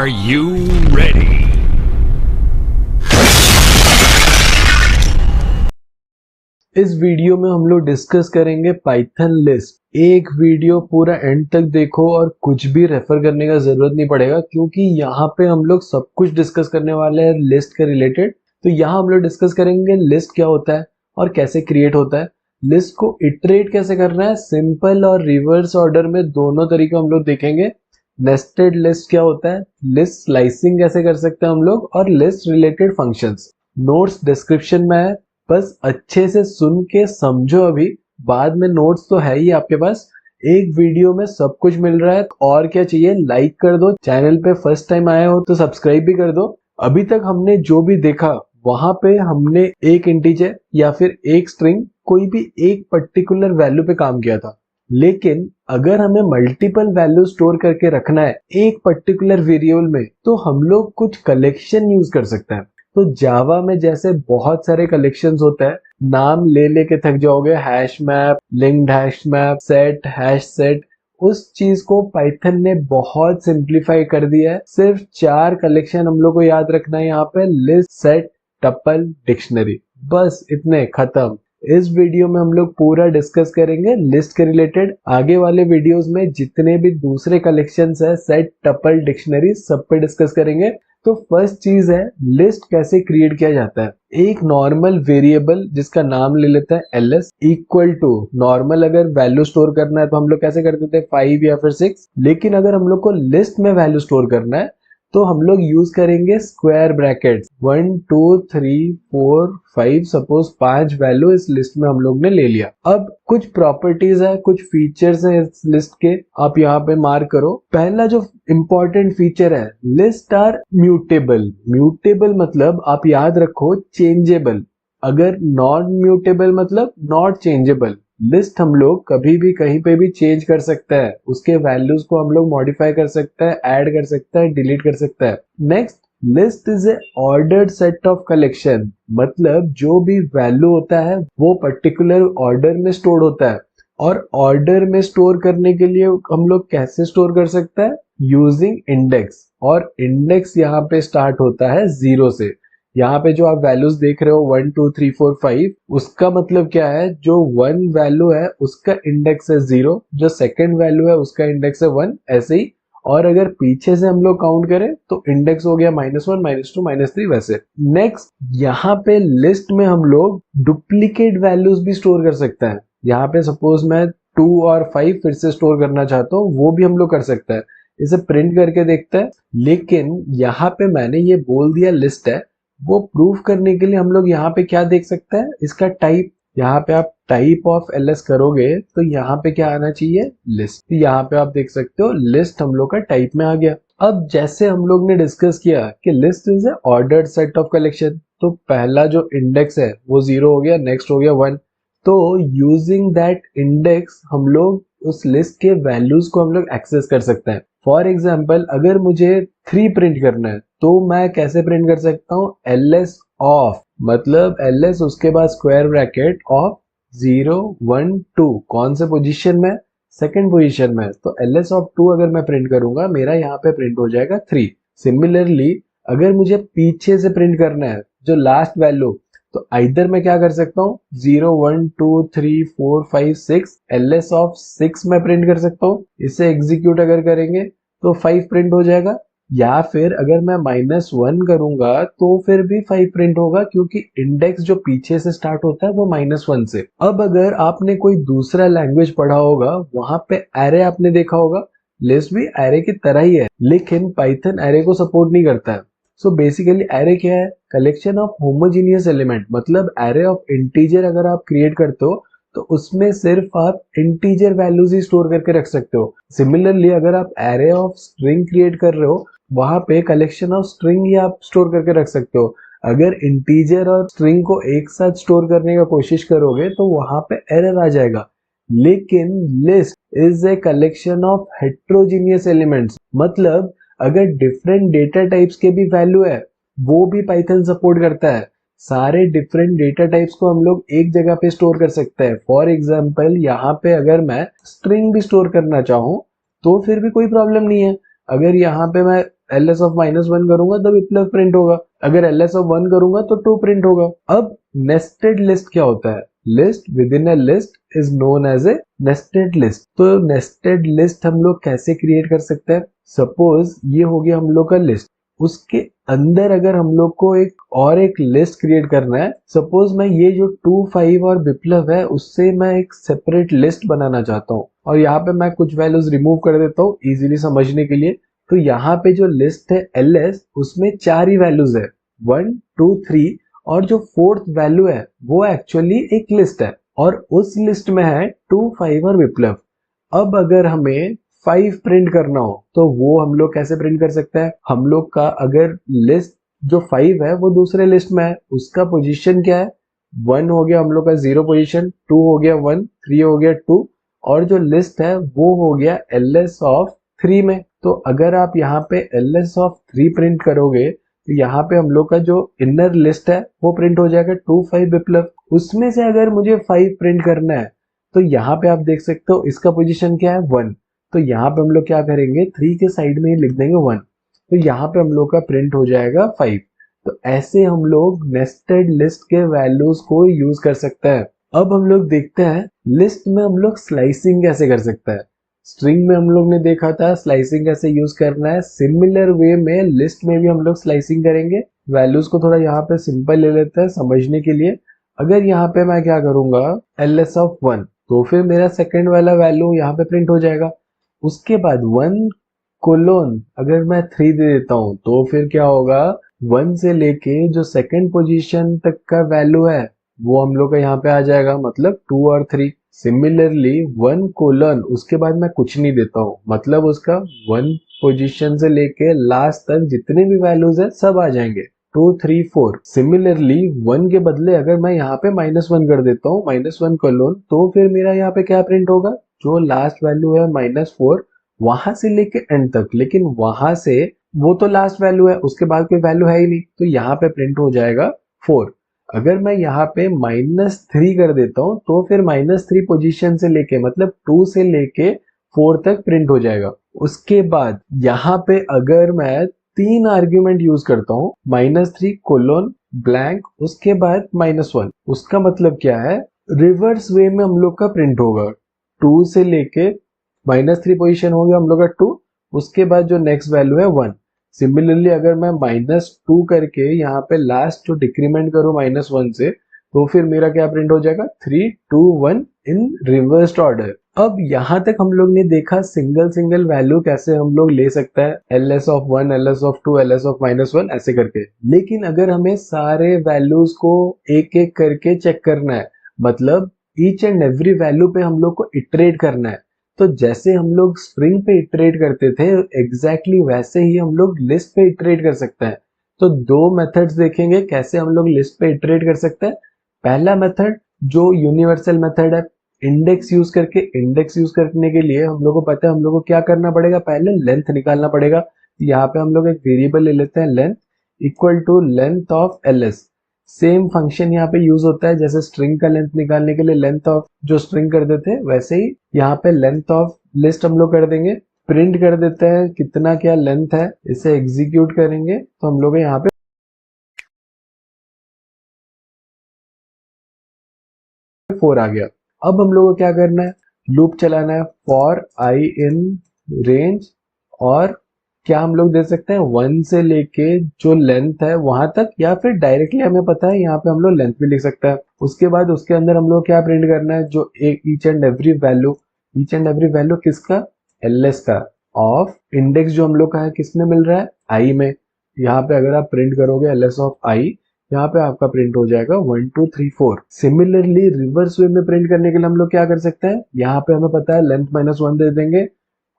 Are you ready? इस video में हम लोग डिस्कस करेंगे पाइथन लिस्ट। एक वीडियो पूरा एंड तक देखो और कुछ भी रेफर करने का जरूरत नहीं पड़ेगा, क्योंकि यहाँ पे हम लोग सब कुछ डिस्कस करने वाले हैं लिस्ट के रिलेटेड। तो यहाँ हम लोग डिस्कस करेंगे लिस्ट क्या होता है और कैसे क्रिएट होता है, लिस्ट को इटरेट कैसे करना है, सिंपल और रिवर्स ऑर्डर में दोनों तरीके हम लोग देखेंगे। नेस्टेड लिस्ट क्या होता है, लिस्ट स्लाइसिंग कैसे कर सकते हैं हम लोग, और list related functions. Notes description में है, बस अच्छे से सुन के समझो। अभी बाद में नोट्स तो है ही आपके पास, एक वीडियो में सब कुछ मिल रहा है। और क्या चाहिए, लाइक कर दो, चैनल पे फर्स्ट टाइम आए हो तो सब्सक्राइब भी कर दो। अभी तक हमने जो भी देखा वहां पे हमने एक इंटीजर या फिर एक स्ट्रिंग, कोई भी एक पर्टिकुलर वैल्यू पे काम किया था। लेकिन अगर हमें मल्टीपल वैल्यू स्टोर करके रखना है एक पर्टिकुलर वेरिएबल में, तो हम लोग कुछ कलेक्शन यूज कर सकते हैं। तो जावा में जैसे बहुत सारे कलेक्शंस होते हैं, नाम ले लेके थक जाओगे, hash map, linked hash map, set, hash set. उस चीज को पाइथन ने बहुत सिंप्लीफाई कर दिया है। सिर्फ 4 कलेक्शन हम लोग को याद रखना है यहाँ पे, लिस्ट, सेट, टपल, डिक्शनरी, बस इतने, खत्म। इस वीडियो में हम लोग पूरा डिस्कस करेंगे लिस्ट के रिलेटेड। आगे वाले वीडियोस में जितने भी दूसरे कलेक्शंस है, सेट, टपल, डिक्शनरी, सब पे डिस्कस करेंगे। तो फर्स्ट चीज है लिस्ट कैसे क्रिएट किया जाता है। एक नॉर्मल वेरिएबल जिसका नाम ले लेते हैं ls इक्वल टू, नॉर्मल अगर वैल्यू स्टोर करना है तो हम लोग कैसे करते थे, 5 या फिर 6। लेकिन अगर हम लोग को लिस्ट में वैल्यू स्टोर करना है तो हम लोग यूज करेंगे स्क्वायर ब्रैकेट्स। 1 2 3 4 5, सपोज 5 वैल्यू इस लिस्ट में हम लोग ने ले लिया। अब कुछ प्रॉपर्टीज है, कुछ फीचर्स है इस लिस्ट के, आप यहाँ पे मार्क करो। पहला जो इंपॉर्टेंट फीचर है, लिस्ट आर म्यूटेबल। म्यूटेबल मतलब आप याद रखो चेंजेबल, अगर नॉन म्यूटेबल मतलब नॉट चेंजेबल। लिस्ट हम लोग कभी भी कहीं पे भी चेंज कर सकते हैं, उसके वैल्यूज को हम लोग मॉडिफाई कर सकते हैं, ऐड कर सकते हैं, डिलीट कर सकते हैं। Next, list is a ordered set of collection, मतलब जो भी वैल्यू होता है वो पर्टिकुलर ऑर्डर में स्टोर होता है। और ऑर्डर में स्टोर करने के लिए हम लोग कैसे स्टोर कर सकते हैं, यूजिंग इंडेक्स। और इंडेक्स यहाँ पे स्टार्ट होता है 0 से। यहाँ पे जो आप वैल्यूज देख रहे हो 1 2 3 4 5, उसका मतलब क्या है, जो 1 वैल्यू है उसका इंडेक्स है 0, जो सेकंड वैल्यू है उसका इंडेक्स है 1, ऐसे ही। और अगर पीछे से हम लोग काउंट करें तो इंडेक्स हो गया -1 -2 -3, वैसे। नेक्स्ट, यहाँ पे लिस्ट में हम लोग डुप्लीकेट वैल्यूज भी स्टोर कर सकते हैं। यहाँ पे सपोज मैं 2 और 5 फिर से स्टोर करना चाहता हूँ, वो भी हम लोग कर सकते हैं। इसे प्रिंट करके देखते हैं। लेकिन यहाँ पे मैंने ये बोल दिया लिस्ट है, वो प्रूफ करने के लिए हम लोग यहाँ पे क्या देख सकते हैं, इसका टाइप। यहाँ पे आप टाइप ऑफ ls करोगे तो यहाँ पे क्या आना चाहिए, लिस्ट। तो यहाँ पे आप देख सकते हो लिस्ट हम लोग का टाइप में आ गया। अब जैसे हम लोग ने डिस्कस किया कि list is a ordered set of collection, तो पहला जो इंडेक्स है वो 0 हो गया, नेक्स्ट हो गया 1। तो यूजिंग दैट इंडेक्स हम लोग उस लिस्ट के वैल्यूज को हम लोग एक्सेस कर सकते हैं। फॉर एग्जाम्पल, अगर मुझे 3 प्रिंट करना है तो मैं कैसे प्रिंट कर सकता हूँ, ls ऑफ, मतलब ls उसके बाद स्क्वायर ब्रैकेट ऑफ 0 1 2, कौन से पोजीशन में, सेकंड पोजीशन में। तो ls ऑफ 2 अगर मैं प्रिंट करूंगा, मेरा यहाँ पे प्रिंट हो जाएगा 3। सिमिलरली अगर मुझे पीछे से प्रिंट करना है जो लास्ट वैल्यू, तो आइदर मैं क्या कर सकता हूँ, 0 1 2 3 4 5 6, ls ऑफ 6 में प्रिंट कर सकता हूँ। इसे एग्जीक्यूट अगर करेंगे तो 5 प्रिंट हो जाएगा। या फिर अगर मैं -1 करूंगा तो फिर भी 5 प्रिंट होगा, क्योंकि इंडेक्स जो पीछे से स्टार्ट होता है वो -1 से। अब अगर आपने कोई दूसरा लैंग्वेज पढ़ा होगा, वहां पे एरे आपने देखा होगा, लिस्ट भी एरे की तरह ही है, लेकिन पाइथन एरे को सपोर्ट नहीं करता है। सो बेसिकली एरे क्या है, कलेक्शन ऑफ होमोजीनियस एलिमेंट, मतलब एरे ऑफ इंटीजर अगर आप क्रिएट करते हो तो उसमें सिर्फ आप इंटीजर वैल्यूज ही स्टोर करके रख सकते हो। सिमिलरली अगर आप एरे ऑफ स्ट्रिंग क्रिएट कर रहे हो, वहां पे कलेक्शन ऑफ स्ट्रिंग ही आप स्टोर करके रख सकते हो। अगर इंटीजर और स्ट्रिंग को एक साथ स्टोर करने का कोशिश करोगे तो वहां पे एरर आ जाएगा। लेकिन list is a collection of heterogeneous elements, मतलब अगर डिफरेंट डेटा टाइप्स के भी वैल्यू है, वो भी पाइथन सपोर्ट करता है। सारे डिफरेंट डेटा टाइप्स को हम लोग एक जगह पे स्टोर कर सकते हैं। फॉर एग्जाम्पल, यहाँ पे अगर मैं स्ट्रिंग भी स्टोर करना चाहूँ तो फिर भी कोई प्रॉब्लम नहीं है। अगर यहाँ पे मैं ls ऑफ -1 करूंगा तो विप्लव प्रिंट होगा, अगर ls ऑफ 1 करूंगा तो 2 प्रिंट होगा। अब नेस्टेड लिस्ट क्या होता है? List within a list is known as a nested list. तो नेस्टेड लिस्ट हम लोग कैसे क्रिएट कर सकते हैं? सपोज ये हो गया हम लोग का लिस्ट, उसके अंदर अगर हम लोग को एक लिस्ट क्रिएट करना है, सपोज मैं ये जो 2, 5 और विप्लव है उससे मैं एक सेपरेट लिस्ट बनाना चाहता हूँ, और यहाँ पे मैं कुछ वैल्यूज रिमूव कर देता हूँ इजीली समझने के लिए। तो यहाँ पे जो लिस्ट है ls, उसमें 4 ही वैल्यूज है, 1, 2, 3, और जो 4th वैल्यू है वो एक्चुअली एक लिस्ट है, और उस लिस्ट में है 2, 5 और विप्लव। अब अगर हमें 5 प्रिंट करना हो तो वो हम लोग कैसे प्रिंट कर सकते हैं? हम लोग का अगर लिस्ट जो 5 है वो दूसरे लिस्ट में है, उसका पोजीशन क्या है? 1 हो गया हम लोग का 0 पोजीशन, 2 हो गया 1, 3 हो गया 2, और जो लिस्ट है वो हो गया ls ऑफ 3 में। तो अगर आप यहाँ पे ls ऑफ 3 प्रिंट करोगे तो यहाँ पे हम लोग का जो इनर लिस्ट है वो प्रिंट हो जाएगा 2, 5 विप्लव। उसमें से अगर मुझे 5 प्रिंट करना है तो यहाँ पे आप देख सकते हो इसका पोजीशन क्या है? 1। तो यहाँ पे हम लोग क्या करेंगे? 3 के साइड में ही लिख देंगे 1, तो यहाँ पे हम लोग का प्रिंट हो जाएगा 5। तो ऐसे हम लोग नेस्टेड लिस्ट के वैल्यूज को यूज कर सकते हैं। अब हम लोग देखते हैं लिस्ट में हम लोग स्लाइसिंग कैसे कर सकते हैं। स्ट्रिंग में हम लोग ने देखा था स्लाइसिंग कैसे यूज करना है, सिमिलर वे में लिस्ट में भी हम लोग स्लाइसिंग करेंगे। वैल्यूज को थोड़ा यहाँ पे सिंपल ले लेते हैं समझने के लिए। अगर यहाँ पे मैं क्या करूंगा ls ऑफ 1, तो फिर मेरा सेकंड वाला वैल्यू यहाँ पे प्रिंट हो जाएगा। उसके बाद 1 कोलोन अगर मैं 3 दे देता हूँ तो फिर क्या होगा? 1 से लेके जो सेकंड पोजीशन तक का वैल्यू है वो हम लोग का यहाँ पे आ जाएगा, मतलब 2 और 3। सिमिलरली 1 कोलन उसके बाद मैं कुछ नहीं देता हूँ, मतलब उसका 1 पोजीशन से लेके लास्ट तक जितने भी वैल्यूज है सब आ जाएंगे, 2, 3, 4। सिमिलरली 1 के बदले अगर मैं यहाँ पे -1 कर देता हूँ, -1 कोलोन, तो फिर मेरा यहाँ पे क्या प्रिंट होगा? जो लास्ट वैल्यू है -4 वहां से लेके एंड तक, लेकिन वहां से वो तो लास्ट वैल्यू है, उसके बाद कोई वैल्यू है ही नहीं, तो यहाँ पे प्रिंट हो जाएगा 4। अगर मैं यहाँ पे -3 कर देता हूँ तो फिर -3 पोजीशन से लेके, मतलब 2 से लेके 4 तक प्रिंट हो जाएगा। उसके बाद यहाँ पे अगर मैं 3 आर्ग्यूमेंट यूज करता हूँ, -3 कोलोन ब्लैंक उसके बाद -1, उसका मतलब क्या है? रिवर्स वे में हम लोग का प्रिंट होगा। 2 से लेके -3 पोजीशन हो गया हम लोग का 2, उसके बाद जो नेक्स्ट वैल्यू है 1। सिमिलरली अगर मैं -2 करके यहाँ पे लास्ट जो डिक्रीमेंट करूँ -1 से, तो फिर मेरा क्या प्रिंट हो जाएगा? 3, 2, 1 इन रिवर्स्ड ऑर्डर। अब यहाँ तक हम लोग ने देखा सिंगल वैल्यू कैसे हम लोग ले सकते हैं, ls of 1, ls of 2, ls of -1 ऐसे करके। लेकिन अगर हमें सारे वैल्यूज को एक एक करके चेक करना है, मतलब ईच एंड एवरी वैल्यू पे हम लोग को इटरेट करना है, तो जैसे हम लोग स्ट्रिंग पे इटरेट करते थे एग्जैक्टली वैसे ही हम लोग लिस्ट पे इटरेट कर सकते हैं। तो 2 मेथड्स देखेंगे कैसे हम लोग लिस्ट पे इटरेट कर सकते हैं। पहला मेथड जो यूनिवर्सल मेथड है, इंडेक्स यूज करके। इंडेक्स यूज करने के लिए हम लोग को पता है हम लोग को क्या करना पड़ेगा, पहले लेंथ निकालना पड़ेगा। यहाँ पे हम लोग एक वेरिएबल ले लेते हैं length equal to length of ls। Same function यहाँ पे यूज होता है जैसे स्ट्रिंग का लेंथ निकालने के लिए लेंथ ऑफ जो स्ट्रिंग कर देते हैं, वैसे ही यहाँ पे लेंथ ऑफ लिस्ट हम लोग कर देंगे। प्रिंट कर देते हैं कितना क्या लेंथ है, इसे एग्जीक्यूट करेंगे तो हम लोग यहाँ पे 4 आ गया। अब हम लोग को क्या करना है? लूप चलाना है फॉर आई इन रेंज, और क्या हम लोग दे सकते हैं 1 से लेके जो लेंथ है वहां तक, या फिर डायरेक्टली हमें पता है यहाँ पे हम लोग लेंथ भी लिख सकते हैं। उसके बाद उसके अंदर हम लोग क्या प्रिंट करना है? जो एक ईच एंड एवरी वैल्यू किसका? ls का ऑफ इंडेक्स जो हम लोग का है किसमें मिल रहा है? i में। यहाँ पे अगर आप प्रिंट करोगे ls ऑफ i, यहाँ पे आपका प्रिंट हो जाएगा 1, 2, 3, 4। सिमिलरली रिवर्स वे में प्रिंट करने के लिए हम लोग क्या कर सकते हैं? यहाँ पे हमें पता है लेंथ -1 दे देंगे,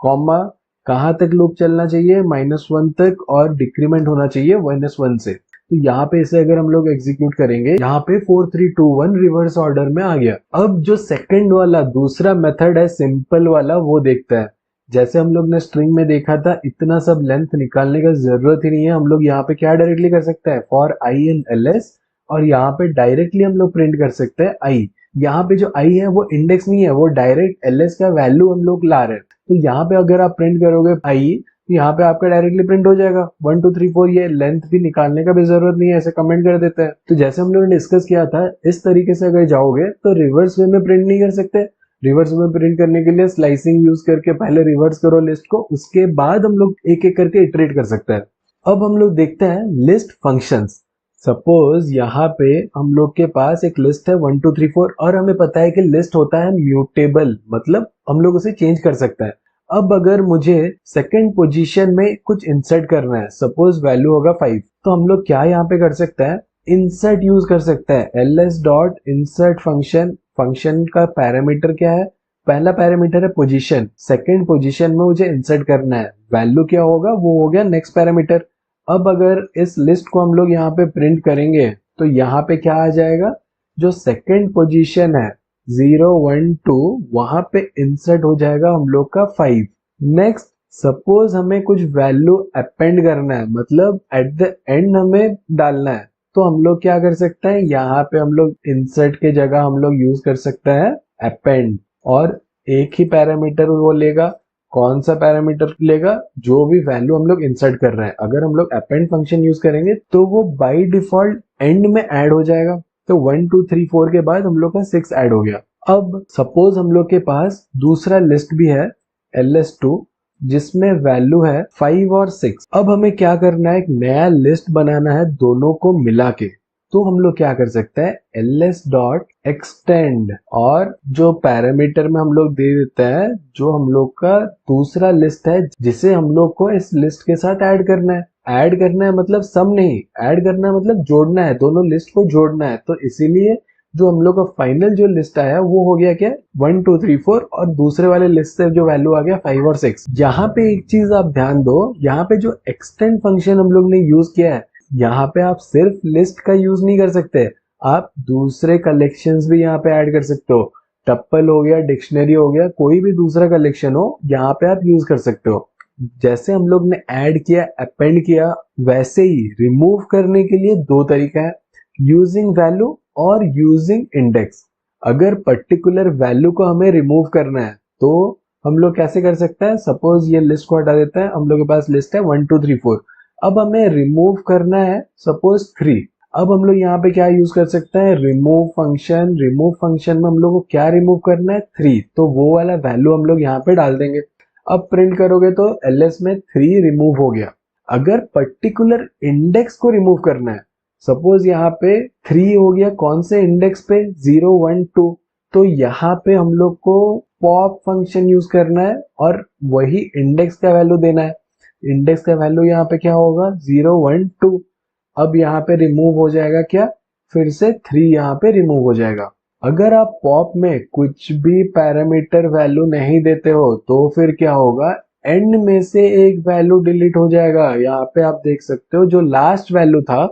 कॉमा कहाँ तक लूप चलना चाहिए? -1 तक, और डिक्रीमेंट होना चाहिए -1 से। तो यहाँ पे इसे अगर हम लोग एग्जीक्यूट करेंगे, यहाँ पे 4, 3, 2, 1 रिवर्स ऑर्डर में आ गया। अब जो सेकंड वाला दूसरा मेथड है सिंपल वाला, वो देखते हैं। जैसे हम लोग ने स्ट्रिंग में देखा था, इतना सब लेंथ निकालने का जरूरत ही नहीं है। हम लोग यहाँ पे क्या डायरेक्टली कर सकते हैं? फॉर आई इन ls, और यहाँ पे डायरेक्टली हम लोग प्रिंट कर सकते हैं आई। यहाँ पे जो आई है वो इंडेक्स नहीं है, वो डायरेक्ट ls का वैल्यू हम लोग ला रहे हैं। तो यहाँ पे अगर आप प्रिंट करोगे आई, तो यहाँ पे आपका डायरेक्टली प्रिंट हो जाएगा 1 2 3 4। ये लेंथ भी निकालने का भी जरूरत नहीं है, ऐसे कमेंट कर देते हैं। तो जैसे हम लोगों ने डिस्कस किया था, इस तरीके से अगर जाओगे तो रिवर्स वे में प्रिंट नहीं कर सकते। रिवर्स में प्रिंट करने के लिए स्लाइसिंग यूज करके पहले रिवर्स करो लिस्ट को, उसके बाद हम लोग एक एक करके इटरेट कर सकते हैं। अब हम लोग देखते हैं लिस्ट फंक्शंस। सपोज यहाँ पे हम लोग के पास एक लिस्ट है 1 2 3 4 और हमें पता है कि लिस्ट होता है म्यूटेबल, मतलब हम लोग उसे चेंज कर सकते हैं। अब अगर मुझे सेकंड पोजीशन में कुछ इंसर्ट करना है, सपोज वैल्यू होगा 5, तो हम लोग क्या यहाँ पे कर सकते हैं, इंसर्ट यूज कर सकते हैं। ls dot insert function, function का पैरामीटर क्या है, पहला पैरामीटर है पोजीशन, सेकंड पोजीशन में मुझे इंसर्ट करना है, वैल्यू क्या होगा, वो हो गया नेक्स्ट पैरामीटर। अब अगर इस लिस्ट को हम लोग यहाँ पे प्रिंट करेंगे तो यहाँ पे क्या आ जाएगा, जो सेकंड पोजीशन है 0 1 2, वहां पे इंसर्ट हो जाएगा हम लोग का 5। नेक्स्ट सपोज हमें कुछ वैल्यू अपेंड करना है, मतलब एट द एंड हमें डालना है, तो हम लोग क्या कर सकते हैं, यहाँ पे हम लोग इंसर्ट के जगह हम लोग यूज कर सकते हैं अपेंड, और एक ही पैरामीटर वो लेगा। कौन सा पैरामीटर लेगा, जो भी वैल्यू हम लोग इंसर्ट कर रहे हैं। अगर हम लोग अपेंड फंक्शन यूज करेंगे तो वो बाय डिफॉल्ट एंड में ऐड हो जाएगा। तो 1 2 3 4 के बाद हम लोग का 6 ऐड हो गया। अब सपोज हम लोग के पास दूसरा लिस्ट भी है ls2, जिसमें वैल्यू है 5 और 6। अब हमें क्या करना है, एक नया लिस्ट बनाना है दोनों को मिला के। तो हम लोग क्या कर सकते हैं, ls डॉट एक्सटेंड, और जो पैरामीटर में हम लोग दे देते हैं जो हम लोग का दूसरा लिस्ट है जिसे हम लोग को इस लिस्ट के साथ ऐड करना है। ऐड करना है मतलब सम नहीं, ऐड करना है मतलब जोड़ना है, दोनों लिस्ट को जोड़ना है। तो इसीलिए जो हम लोग का फाइनल जो लिस्ट आया वो हो गया क्या, 1 2 3 4, और दूसरे वाले लिस्ट से जो वैल्यू आ गया 5 और 6। यहाँ पे एक चीज आप ध्यान दो, यहाँ पे जो एक्सटेंड फंक्शन हम लोग ने यूज किया है, यहाँ पे आप सिर्फ लिस्ट का यूज नहीं कर सकते, आप दूसरे कलेक्शंस भी यहाँ पे ऐड कर सकते हो। टप्पल हो गया, डिक्शनरी हो गया, कोई भी दूसरा कलेक्शन हो, यहाँ पे आप यूज कर सकते हो। जैसे हम लोग ने ऐड किया, अपेंड किया, वैसे ही रिमूव करने के लिए दो तरीका है, यूजिंग वैल्यू और यूजिंग इंडेक्स। अगर पर्टिकुलर वैल्यू को हमें रिमूव करना है तो हम लोग कैसे कर सकते हैं, सपोज ये लिस्ट को हटा देते हैं, हम लोग के पास लिस्ट है 1 2 3 4। अब हमें रिमूव करना है सपोज 3। अब हम लोग यहाँ पे क्या यूज कर सकते हैं, रिमूव फंक्शन। रिमूव फंक्शन में हम लोग को क्या रिमूव करना है, 3, तो वो वाला वैल्यू हम लोग यहाँ पे डाल देंगे। अब प्रिंट करोगे तो ls में 3 रिमूव हो गया। अगर पर्टिकुलर इंडेक्स को रिमूव करना है, सपोज यहाँ पे 3 हो गया, कौन से इंडेक्स पे, 0 1 2, तो यहाँ पे हम लोग को पॉप फंक्शन यूज करना है और वही इंडेक्स का वैल्यू देना है। इंडेक्स का वैल्यू यहाँ पे क्या होगा, 0 1 2। अब यहाँ पे रिमूव हो जाएगा क्या, फिर से 3 यहाँ पे रिमूव हो जाएगा। अगर आप पॉप में कुछ भी पैरामीटर वैल्यू नहीं देते हो तो फिर क्या होगा, एंड में से एक वैल्यू डिलीट हो जाएगा। यहाँ पे आप देख सकते हो जो लास्ट वैल्यू था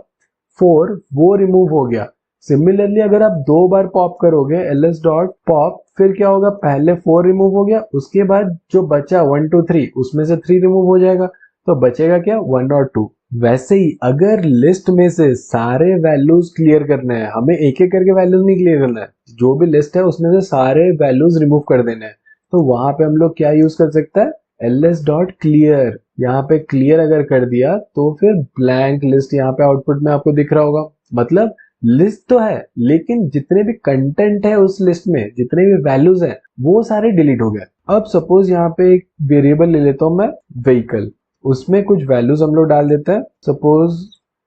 4, वो रिमूव हो गया। सिमिलरली अगर आप दो बार पॉप करोगे ls डॉट पॉप, फिर क्या होगा, पहले 4 रिमूव हो गया, उसके बाद जो बचा 1 2 3, उसमें से 3 रिमूव हो जाएगा, तो बचेगा क्या, 1 और 2। वैसे ही अगर लिस्ट में से सारे वैल्यूज क्लियर करने हैं, हमें एक एक करके वैल्यूज नहीं क्लियर करना है, जो भी लिस्ट है उसमें से सारे वैल्यूज रिमूव कर देने हैं, तो वहां पे हम लोग क्या यूज कर सकते हैं, ls डॉट क्लियर। यहाँ पे क्लियर अगर कर दिया तो फिर ब्लैंक लिस्ट यहाँ पे आउटपुट में आपको दिख रहा होगा। मतलब लिस्ट तो है लेकिन जितने भी कंटेंट है उस लिस्ट में, जितने भी वैल्यूज हैं, वो सारे डिलीट हो गए। अब सपोज यहाँ पे एक वेरिएबल ले लेता हूं मैं, व्हीकल, उसमें कुछ वैल्यूज हम लोग डाल देते हैं, suppose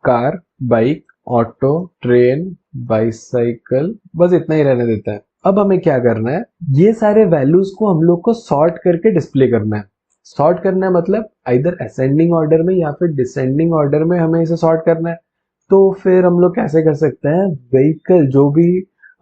car, bike, auto, train, bicycle, बस इतना ही रहने देता है। अब हमें क्या करना है, ये सारे वैल्यूज को हम लोग को सॉर्ट करके डिस्प्ले करना है। सॉर्ट करना है मतलब आइदर असेंडिंग ऑर्डर में या फिर डिसेंडिंग ऑर्डर में हमें इसे सॉर्ट करना है। तो फिर हम लोग कैसे कर सकते हैं, व्हीकल जो भी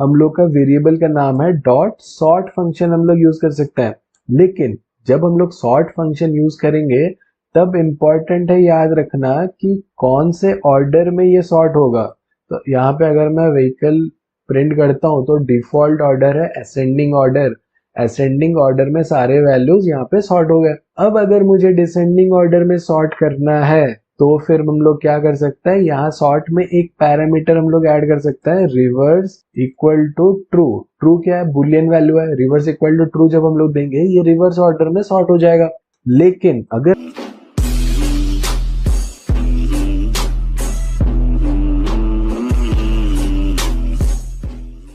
हम लोग का वेरिएबल का नाम है, डॉट सॉर्ट फंक्शन हम लोग यूज कर सकते हैं। लेकिन जब हम लोग सॉर्ट फंक्शन यूज करेंगे तब इम्पोर्टेंट है याद रखना कि कौन से ऑर्डर में ये सॉर्ट होगा। तो यहाँ पे अगर मैं व्हीकल प्रिंट करता हूँ तो डिफॉल्ट ऑर्डर है असेंडिंग ऑर्डर। असेंडिंग ऑर्डर में सारे वैल्यूज यहाँ पे सॉर्ट हो गए। अब अगर मुझे डिसेंडिंग ऑर्डर में सॉर्ट करना है तो फिर हम लोग क्या कर सकते हैं, यहाँ सॉर्ट में एक पैरामीटर हम लोग ऐड कर सकते हैं, reverse equal to true. True क्या है, बुलियन वैल्यू है, रिवर्स इक्वल टू ट्रू जब हम लोग देंगे ये रिवर्स ऑर्डर में सॉर्ट हो जाएगा। लेकिन अगर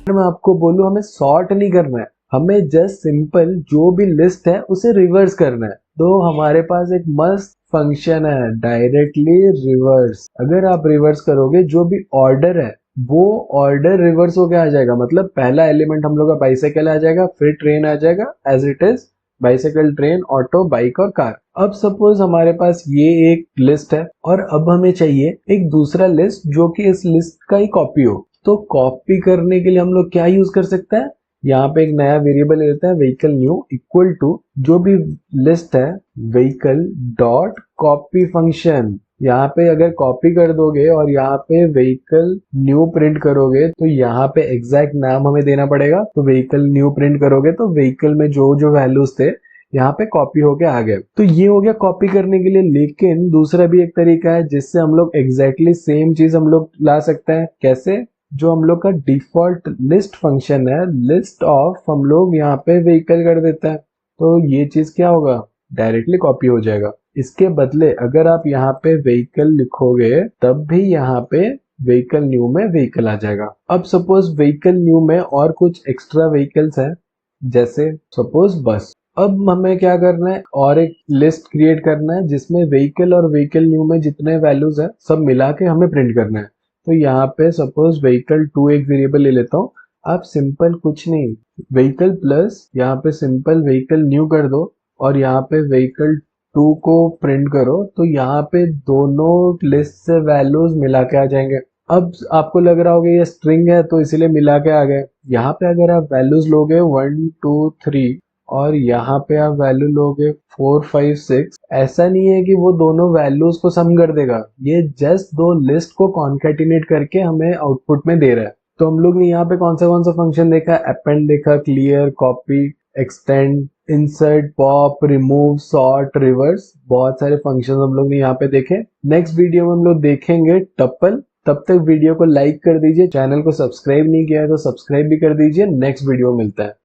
मैं आपको बोलूं हमें सॉर्ट नहीं करना है, हमें जस्ट सिंपल जो भी लिस्ट है उसे रिवर्स करना है। तो हमारे पास एक मस्त फंक्शन है डायरेक्टली रिवर्स। अगर आप रिवर्स करोगे जो भी ऑर्डर है वो ऑर्डर रिवर्स होके आ जाएगा। मतलब पहला एलिमेंट हम लोग का बाइसाइकिल आ जाएगा, फिर ट्रेन आ जाएगा as it is bicycle, train, auto, bike और कार। अब सपोज हमारे पास ये एक लिस्ट है और अब हमें चाहिए एक दूसरा लिस्ट जो कि इस लिस्ट का ही कॉपी हो। तो कॉपी करने के लिए हम लोग क्या यूज कर सकते हैं, यहाँ पे एक नया वेरिएबल ले लेते हैं व्हीकल न्यू इक्वल टू जो भी लिस्ट है व्हीकल डॉट कॉपी फंक्शन। यहाँ पे अगर कॉपी कर दोगे और यहाँ पे व्हीकल न्यू प्रिंट करोगे तो यहाँ पे एग्जैक्ट नाम हमें देना पड़ेगा। तो व्हीकल न्यू प्रिंट करोगे तो व्हीकल में जो जो वैल्यूज थे यहाँ पे कॉपी होके आ गए। तो ये हो गया कॉपी करने के लिए। लेकिन दूसरा भी एक तरीका है जिससे हम लोग एग्जैक्टली सेम चीज हम लोग ला सकते हैं। कैसे, जो हम लोग का डिफॉल्ट लिस्ट फंक्शन है लिस्ट ऑफ, हम लोग यहाँ पे व्हीकल कर देते हैं तो ये चीज क्या होगा, डायरेक्टली कॉपी हो जाएगा। इसके बदले अगर आप यहाँ पे व्हीकल लिखोगे तब भी यहाँ पे व्हीकल न्यू में व्हीकल आ जाएगा। अब सपोज व्हीकल न्यू में और कुछ एक्स्ट्रा व्हीकल्स हैं, जैसे सपोज बस। अब हमें क्या करना है, और एक लिस्ट क्रिएट करना है जिसमें व्हीकल और व्हीकल न्यू में जितने वैल्यूज है सब मिला के हमें प्रिंट करना है। तो यहाँ पे सपोज व्हीकल टू एक वेरिएबल ले लेता हूँ। आप सिंपल कुछ नहीं, व्हीकल प्लस यहाँ पे सिंपल व्हीकल न्यू कर दो और यहाँ पे व्हीकल टू को प्रिंट करो तो यहाँ पे दोनों लिस्ट से वैल्यूज मिला के आ जाएंगे। अब आपको लग रहा होगा ये स्ट्रिंग है तो इसीलिए मिला के आ गए। यहाँ पे अगर आप वैल्यूज लोगे 1 2 3 और यहाँ पे आप वैल्यू लोगे 4 5 6, ऐसा नहीं है कि वो दोनों वैल्यूज को सम कर देगा, ये जस्ट दो लिस्ट को कॉन्केटिनेट करके हमें आउटपुट में दे रहा है। तो हम लोग ने यहाँ पे कौन सा फंक्शन देखा, अपेंड देखा, clear, copy, extend, insert, pop, remove, sort, reverse, बहुत सारे फंक्शन हम लोग ने यहाँ पे देखे। नेक्स्ट वीडियो में हम लोग देखेंगे टपल। तब तक वीडियो को लाइक कर दीजिए, चैनल को सब्सक्राइब नहीं किया है तो सब्सक्राइब भी कर दीजिए। नेक्स्ट वीडियो मिलता है।